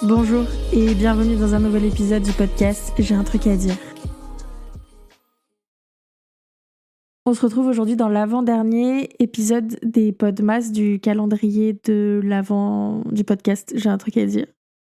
Bonjour et bienvenue dans un nouvel épisode du podcast J'ai un truc à dire. On se retrouve aujourd'hui dans l'avant-dernier épisode des Podmas du calendrier de l'avant du podcast J'ai un truc à dire.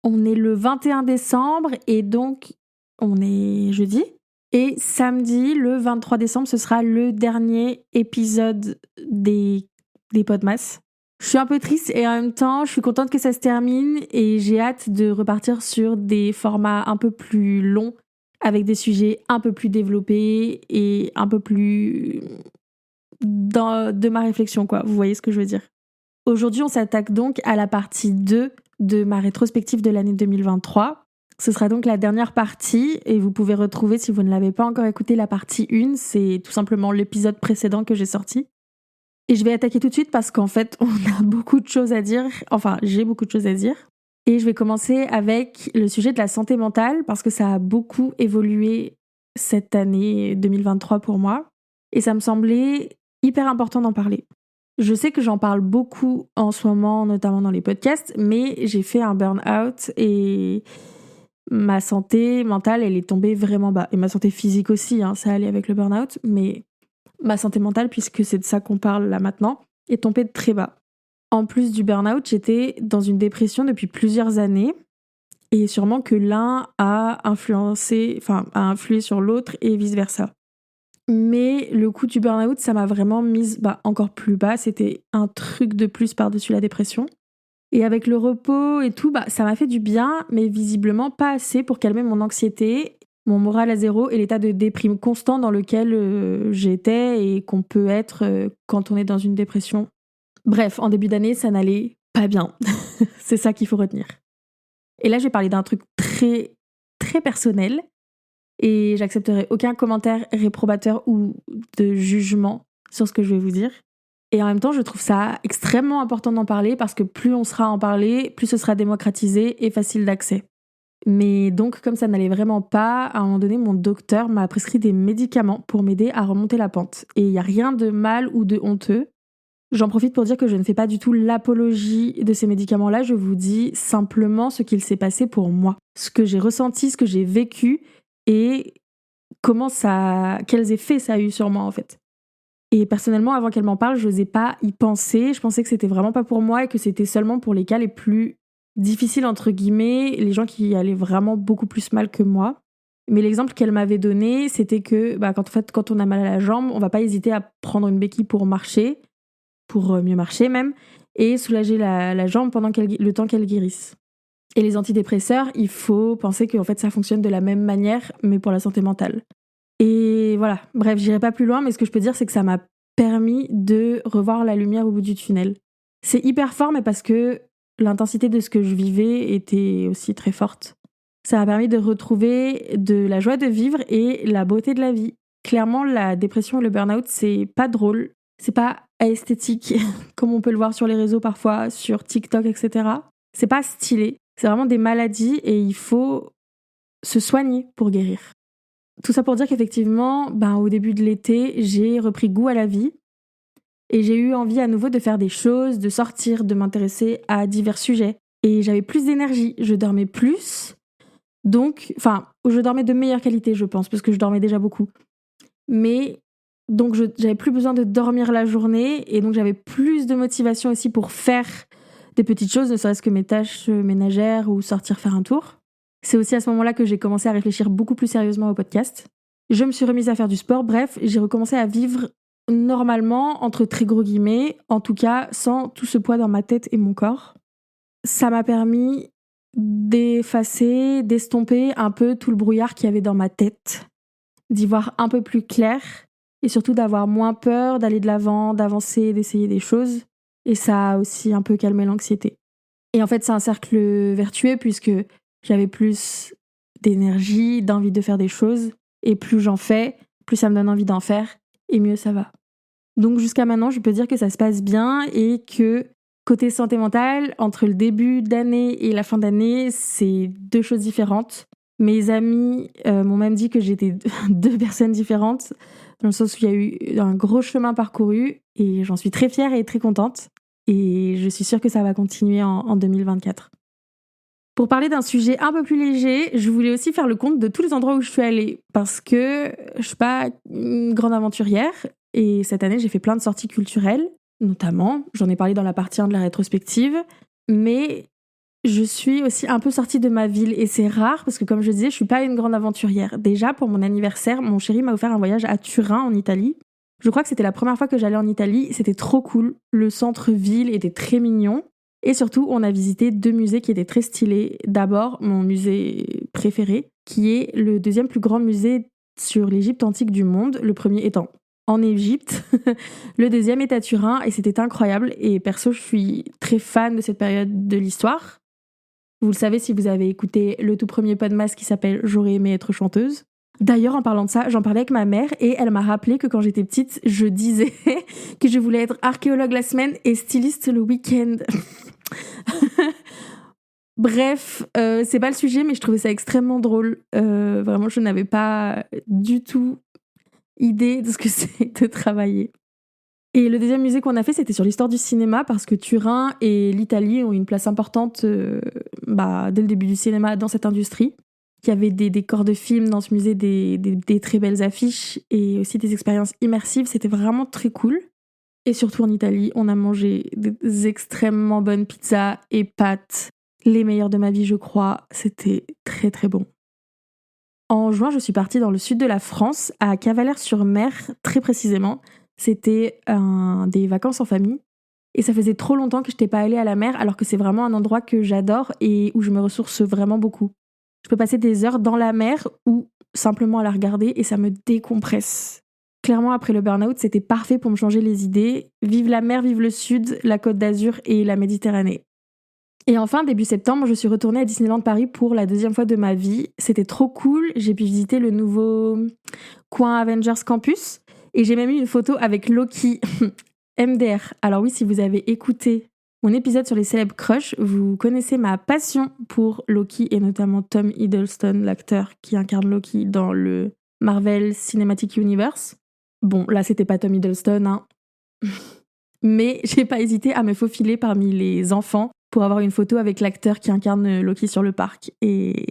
On est le 21 décembre et donc on est jeudi. Et samedi, le 23 décembre, ce sera le dernier épisode des Podmas. Je suis un peu triste et en même temps, je suis contente que ça se termine et j'ai hâte de repartir sur des formats un peu plus longs avec des sujets un peu plus développés et un peu plus de ma réflexion, quoi. Vous voyez ce que je veux dire. Aujourd'hui, on s'attaque donc à la partie 2 de ma rétrospective de l'année 2023. Ce sera donc la dernière partie et vous pouvez retrouver, si vous ne l'avez pas encore écouté, la partie 1. C'est tout simplement l'épisode précédent que j'ai sorti. Et je vais attaquer tout de suite parce qu'en fait, on a beaucoup de choses à dire. Enfin, j'ai beaucoup de choses à dire. Et je vais commencer avec le sujet de la santé mentale parce que ça a beaucoup évolué cette année 2023 pour moi. Et ça me semblait hyper important d'en parler. Je sais que j'en parle beaucoup en ce moment, notamment dans les podcasts, mais j'ai fait un burn-out et ma santé mentale, elle est tombée vraiment bas. Et ma santé physique aussi, ça allait avec le burn-out, mais ma santé mentale, puisque c'est de ça qu'on parle là maintenant, est tombée de très bas. En plus du burn-out, j'étais dans une dépression depuis plusieurs années et sûrement que l'un a influé sur l'autre et vice-versa. Mais le coup du burn-out, ça m'a vraiment mise encore plus bas. C'était un truc de plus par-dessus la dépression. Et avec le repos et tout, ça m'a fait du bien, mais visiblement pas assez pour calmer mon anxiété, mon moral à zéro et l'état de déprime constant dans lequel j'étais et qu'on peut être quand on est dans une dépression. Bref, en début d'année, ça n'allait pas bien. C'est ça qu'il faut retenir. Et là, je vais parler d'un truc très, très personnel et j'accepterai aucun commentaire réprobateur ou de jugement sur ce que je vais vous dire. Et en même temps, je trouve ça extrêmement important d'en parler parce que plus on sera à en parler, plus ce sera démocratisé et facile d'accès. Mais donc, comme ça n'allait vraiment pas, à un moment donné, mon docteur m'a prescrit des médicaments pour m'aider à remonter la pente. Et il n'y a rien de mal ou de honteux. J'en profite pour dire que je ne fais pas du tout l'apologie de ces médicaments-là. Je vous dis simplement ce qu'il s'est passé pour moi. Ce que j'ai ressenti, ce que j'ai vécu et quels effets ça a eu sur moi, en fait. Et personnellement, avant qu'elle m'en parle, je n'osais pas y penser. Je pensais que c'était vraiment pas pour moi et que c'était seulement pour les cas les plus difficiles, entre guillemets, les gens qui allaient vraiment beaucoup plus mal que moi. Mais l'exemple qu'elle m'avait donné, c'était que quand on a mal à la jambe, on va pas hésiter à prendre une béquille pour marcher, pour mieux marcher même, et soulager la jambe pendant le temps qu'elle guérisse. Et les antidépresseurs, il faut penser que en fait, ça fonctionne de la même manière, mais pour la santé mentale. Et voilà, bref, j'irai pas plus loin, mais ce que je peux dire, c'est que ça m'a permis de revoir la lumière au bout du tunnel. C'est hyper fort, mais parce que l'intensité de ce que je vivais était aussi très forte. Ça m'a permis de retrouver de la joie de vivre et la beauté de la vie. Clairement, la dépression et le burn-out, c'est pas drôle, c'est pas esthétique, comme on peut le voir sur les réseaux parfois, sur TikTok, etc. C'est pas stylé, c'est vraiment des maladies et il faut se soigner pour guérir. Tout ça pour dire qu'effectivement, au début de l'été, j'ai repris goût à la vie et j'ai eu envie à nouveau de faire des choses, de sortir, de m'intéresser à divers sujets. Et j'avais plus d'énergie, je dormais plus, je dormais de meilleure qualité, je pense, parce que je dormais déjà beaucoup. Mais donc j'avais plus besoin de dormir la journée et donc j'avais plus de motivation aussi pour faire des petites choses, ne serait-ce que mes tâches ménagères ou sortir faire un tour. C'est aussi à ce moment-là que j'ai commencé à réfléchir beaucoup plus sérieusement au podcast. Je me suis remise à faire du sport, bref, j'ai recommencé à vivre normalement, entre très gros guillemets, en tout cas sans tout ce poids dans ma tête et mon corps. Ça m'a permis d'effacer, d'estomper un peu tout le brouillard qu'il y avait dans ma tête, d'y voir un peu plus clair et surtout d'avoir moins peur, d'aller de l'avant, d'avancer, d'essayer des choses. Et ça a aussi un peu calmé l'anxiété. Et en fait, c'est un cercle vertueux puisque j'avais plus d'énergie, d'envie de faire des choses. Et plus j'en fais, plus ça me donne envie d'en faire. Et mieux ça va. Donc jusqu'à maintenant, je peux dire que ça se passe bien et que côté santé mentale, entre le début d'année et la fin d'année, c'est deux choses différentes. Mes amis m'ont même dit que j'étais deux personnes différentes, dans le sens où il y a eu un gros chemin parcouru et j'en suis très fière et très contente. Et je suis sûre que ça va continuer en 2024. Pour parler d'un sujet un peu plus léger, je voulais aussi faire le compte de tous les endroits où je suis allée parce que je suis pas une grande aventurière et cette année j'ai fait plein de sorties culturelles, notamment, j'en ai parlé dans la partie 1 de la rétrospective, mais je suis aussi un peu sortie de ma ville et c'est rare parce que comme je disais, je suis pas une grande aventurière. Déjà pour mon anniversaire, mon chéri m'a offert un voyage à Turin en Italie. Je crois que c'était la première fois que j'allais en Italie, c'était trop cool, le centre-ville était très mignon. Et surtout, on a visité 2 musées qui étaient très stylés. D'abord, mon musée préféré, qui est le deuxième plus grand musée sur l'Égypte antique du monde, le premier étant en Égypte, le deuxième est à Turin, et c'était incroyable. Et perso, je suis très fan de cette période de l'histoire. Vous le savez si vous avez écouté le tout premier podcast qui s'appelle « J'aurais aimé être chanteuse ». D'ailleurs, en parlant de ça, j'en parlais avec ma mère et elle m'a rappelé que quand j'étais petite, je disais que je voulais être archéologue la semaine et styliste le week-end. Bref, c'est pas le sujet, mais je trouvais ça extrêmement drôle. Vraiment, je n'avais pas du tout idée de ce que c'est de travailler. Et le deuxième musée qu'on a fait, c'était sur l'histoire du cinéma, parce que Turin et l'Italie ont une place importante dès le début du cinéma dans cette industrie. Il y avait des décors de films dans ce musée, des très belles affiches et aussi des expériences immersives. C'était vraiment très cool. Et surtout en Italie, on a mangé des extrêmement bonnes pizzas et pâtes. Les meilleures de ma vie, je crois. C'était très très bon. En juin, je suis partie dans le sud de la France, à Cavalère-sur-Mer, très précisément. C'était des vacances en famille. Et ça faisait trop longtemps que je n'étais pas allée à la mer, alors que c'est vraiment un endroit que j'adore et où je me ressource vraiment beaucoup. Je peux passer des heures dans la mer ou simplement à la regarder et ça me décompresse. Clairement, après le burn-out, c'était parfait pour me changer les idées. Vive la mer, vive le sud, la Côte d'Azur et la Méditerranée. Et enfin, début septembre, je suis retournée à Disneyland Paris pour la 2e fois de ma vie. C'était trop cool. J'ai pu visiter le nouveau coin Avengers Campus et j'ai même eu une photo avec Loki, MDR. Alors oui, si vous avez écouté mon épisode sur les célèbres crushs, vous connaissez ma passion pour Loki et notamment Tom Hiddleston, l'acteur qui incarne Loki dans le Marvel Cinematic Universe. Bon, là, c'était pas Tom Hiddleston, hein. Mais j'ai pas hésité à me faufiler parmi les enfants pour avoir une photo avec l'acteur qui incarne Loki sur le parc. Et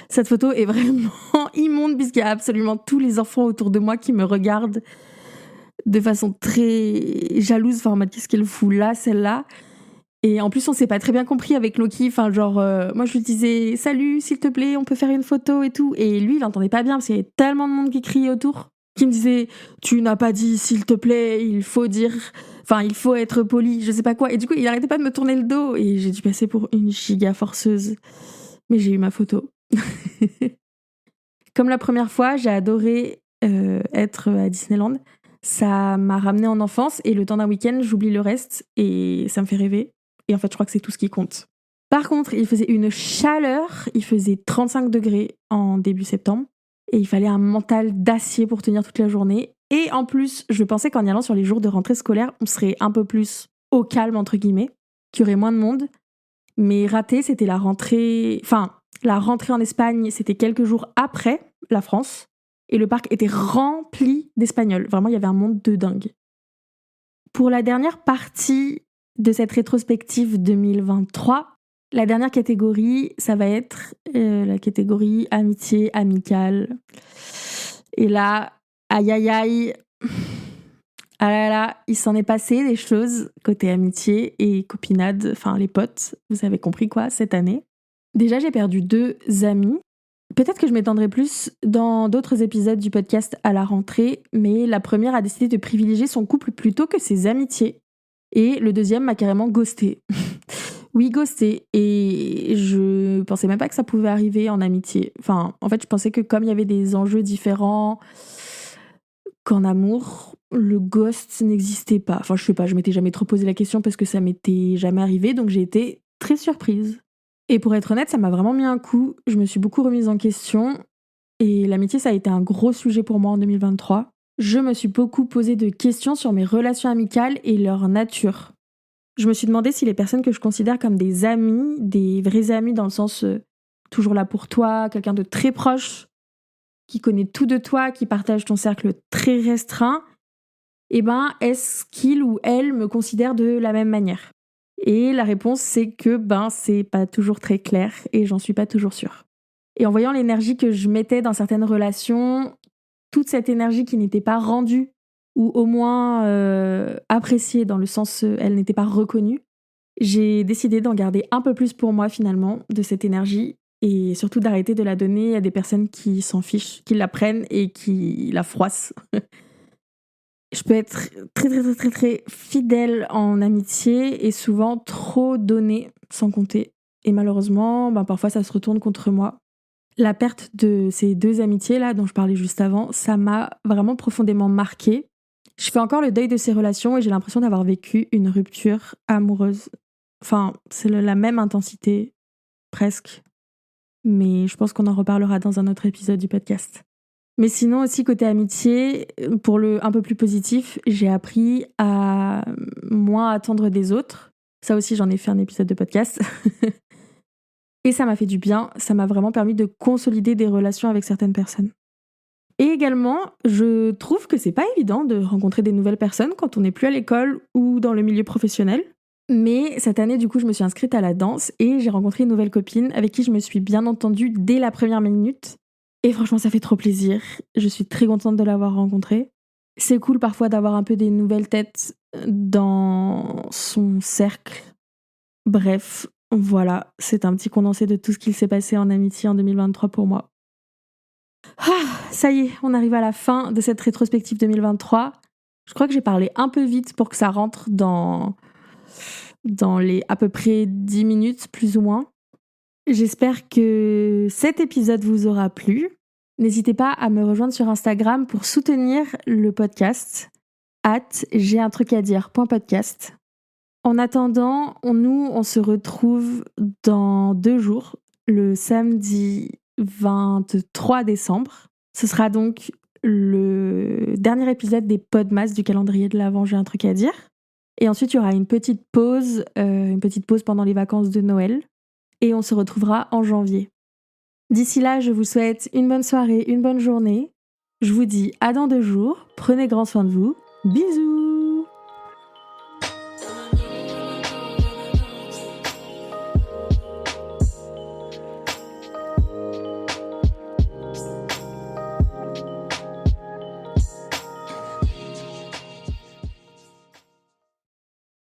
cette photo est vraiment immonde puisqu'il y a absolument tous les enfants autour de moi qui me regardent de façon très jalouse, enfin en mode qu'est-ce qu'elle fout là, celle-là. Et en plus, on s'est pas très bien compris avec Loki. Enfin, moi, je lui disais « Salut, s'il te plaît, on peut faire une photo et tout ». Et lui, il entendait pas bien parce qu'il y avait tellement de monde qui criait autour, qui me disait « Tu n'as pas dit s'il te plaît, il faut dire... Enfin, il faut être poli, je sais pas quoi ». Et du coup, il arrêtait pas de me tourner le dos et j'ai dû passer pour une giga forceuse. Mais j'ai eu ma photo. Comme la première fois, j'ai adoré être à Disneyland. Ça m'a ramenée en enfance et le temps d'un week-end, j'oublie le reste et ça me fait rêver. Et en fait, je crois que c'est tout ce qui compte. Par contre, il faisait une chaleur, il faisait 35 degrés en début septembre et il fallait un mental d'acier pour tenir toute la journée. Et en plus, je pensais qu'en y allant sur les jours de rentrée scolaire, on serait un peu plus au calme, entre guillemets, qu'il y aurait moins de monde. Mais raté, c'était la rentrée... Enfin, la rentrée en Espagne, c'était quelques jours après la France. Et le parc était rempli d'Espagnols. Vraiment, il y avait un monde de dingue. Pour la dernière partie de cette rétrospective 2023, la dernière catégorie, ça va être la catégorie amitié, amicale. Et là, aïe aïe aïe, ah là là, il s'en est passé des choses côté amitié et copinade, enfin les potes, vous avez compris quoi, cette année. Déjà, j'ai perdu 2 amis. Peut-être que je m'étendrai plus dans d'autres épisodes du podcast à la rentrée, mais la première a décidé de privilégier son couple plutôt que ses amitiés. Et le deuxième m'a carrément ghosté. Oui, ghosté. Et je pensais même pas que ça pouvait arriver en amitié. Enfin, en fait, je pensais que comme il y avait des enjeux différents qu'en amour, le ghost n'existait pas. Enfin, je sais pas, je m'étais jamais trop posé la question parce que ça m'était jamais arrivé, donc j'ai été très surprise. Et pour être honnête, ça m'a vraiment mis un coup. Je me suis beaucoup remise en question. Et l'amitié, ça a été un gros sujet pour moi en 2023. Je me suis beaucoup posé de questions sur mes relations amicales et leur nature. Je me suis demandé si les personnes que je considère comme des amis, des vrais amis dans le sens toujours là pour toi, quelqu'un de très proche, qui connaît tout de toi, qui partage ton cercle très restreint, est-ce qu'il ou elle me considère de la même manière ? Et la réponse, c'est que c'est pas toujours très clair et j'en suis pas toujours sûre. Et en voyant l'énergie que je mettais dans certaines relations, toute cette énergie qui n'était pas rendue ou au moins appréciée dans le sens elle n'était pas reconnue, j'ai décidé d'en garder un peu plus pour moi finalement de cette énergie et surtout d'arrêter de la donner à des personnes qui s'en fichent, qui la prennent et qui la froissent. Je peux être très très très très très fidèle en amitié et souvent trop donnée sans compter. Et malheureusement, parfois ça se retourne contre moi. La perte de ces 2 amitiés-là dont je parlais juste avant, ça m'a vraiment profondément marquée. Je fais encore le deuil de ces relations et j'ai l'impression d'avoir vécu une rupture amoureuse. Enfin, c'est la même intensité, presque. Mais je pense qu'on en reparlera dans un autre épisode du podcast. Mais sinon aussi côté amitié, pour le un peu plus positif, j'ai appris à moins attendre des autres. Ça aussi, j'en ai fait un épisode de podcast. Et ça m'a fait du bien, ça m'a vraiment permis de consolider des relations avec certaines personnes. Et également, je trouve que c'est pas évident de rencontrer des nouvelles personnes quand on n'est plus à l'école ou dans le milieu professionnel. Mais cette année, du coup, je me suis inscrite à la danse et j'ai rencontré une nouvelle copine avec qui je me suis bien entendue dès la première minute. Et franchement, ça fait trop plaisir. Je suis très contente de l'avoir rencontrée. C'est cool parfois d'avoir un peu des nouvelles têtes dans son cercle. Bref, voilà, c'est un petit condensé de tout ce qu'il s'est passé en amitié en 2023 pour moi. Ça y est, on arrive à la fin de cette rétrospective 2023. Je crois que j'ai parlé un peu vite pour que ça rentre dans les à peu près 10 minutes, plus ou moins. J'espère que cet épisode vous aura plu. N'hésitez pas à me rejoindre sur Instagram pour soutenir le podcast @j'ai-un-truc-à-dire.podcast. En attendant, on se retrouve dans 2 jours, le samedi 23 décembre. Ce sera donc le dernier épisode des Podmas du calendrier de l'Avent, j'ai un truc à dire. Et ensuite, il y aura une petite pause pendant les vacances de Noël. Et on se retrouvera en janvier. D'ici là, je vous souhaite une bonne soirée, une bonne journée. Je vous dis à dans 2 jours. Prenez grand soin de vous. Bisous!